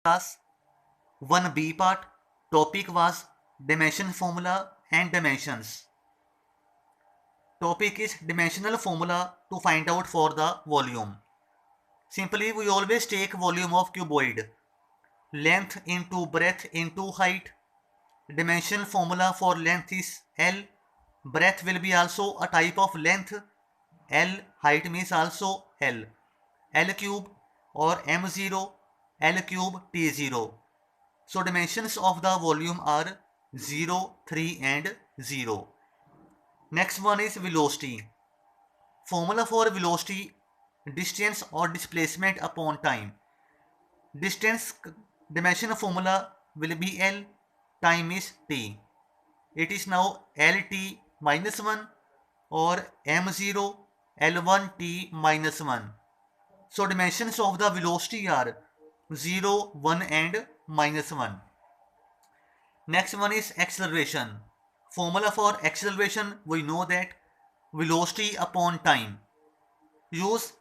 class 1B part. Topic was dimension formula and dimensions. Topic is dimensional formula to find out for the volume. Simply we always take volume of cuboid. Length into breadth into height. Dimension formula for length is L. Breadth will be also a type of length. L. Height means also L. L cube or M0, L cube T0. So dimensions of the volume are 0, 3 and 0. Next one is velocity. Formula for velocity: distance or displacement upon time. Distance dimension formula will be L, time is T. It is now Lt minus 1 or M0 L1T minus 1. So dimensions of the velocity are 0, 1 and minus 1. Next one is acceleration. Formula for acceleration, we know that velocity upon time. Use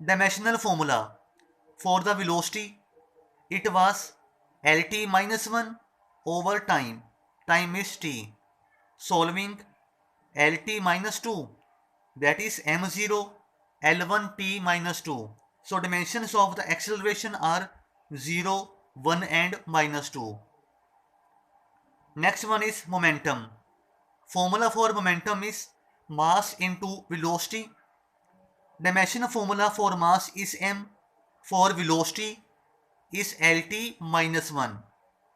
dimensional formula. For the velocity, it was Lt minus 1 over time. Time is T. Solving Lt minus 2, that is M0 L1T minus 2. So dimensions of the acceleration are 0, 1 and minus 2. Next one is momentum. Formula for momentum is mass into velocity. Dimension formula for mass is m. For velocity is Lt minus 1.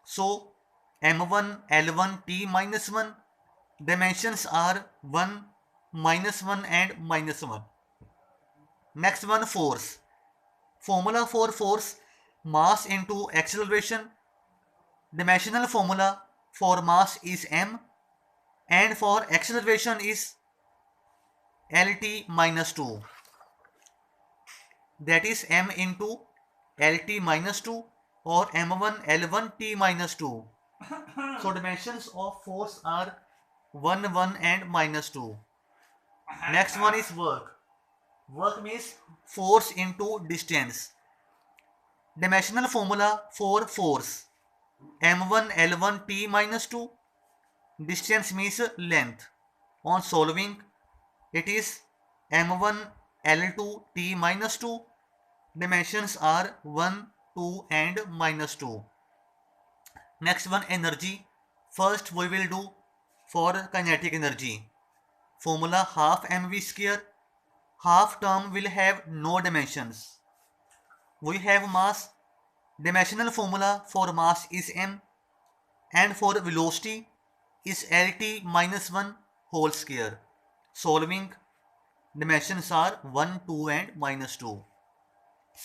So m1 L1 T minus 1. Dimensions are 1, minus 1 and minus 1. Next one, force. Formula for force: mass into acceleration. Dimensional formula for mass is m, and for acceleration is Lt minus 2. That is m into Lt minus 2 or m1 L1 T minus 2. So dimensions of force are 1, 1 and minus 2. Next one is work. Work means force into distance. Dimensional formula for force: m1 L1 T minus 2. Distance means length. On solving, it is m1 L2 T minus 2. Dimensions are 1, 2 and minus 2. Next one, energy. First we will do for kinetic energy. Formula half mv square. Half term will have no dimensions. We have mass. Dimensional formula for mass is m, and for velocity is Lt minus 1 whole square. Solving, dimensions are 1, 2 and minus 2.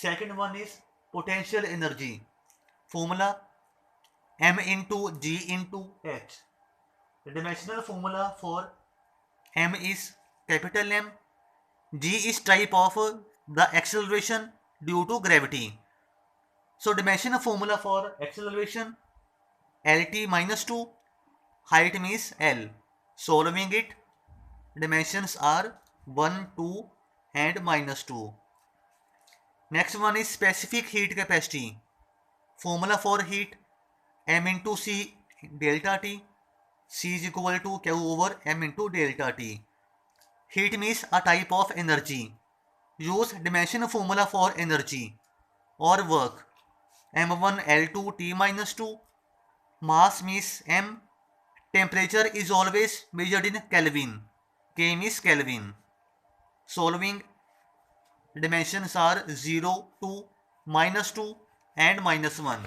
Second one is potential energy. Formula m into g into h. The dimensional formula for m is capital M. G is type of the acceleration due to gravity. So dimension formula for acceleration Lt minus 2. Height means L. Solving it, dimensions are 1, 2 and minus 2. Next one is specific heat capacity. Formula for heat: m into C delta T. C is equal to Q over m into delta T. Heat means a type of energy. Use dimension formula for energy or work: m1 L2 T minus 2. Mass means m. Temperature is always measured in Kelvin. K means Kelvin. Solving, dimensions are 0, 2, minus 2 and minus 1.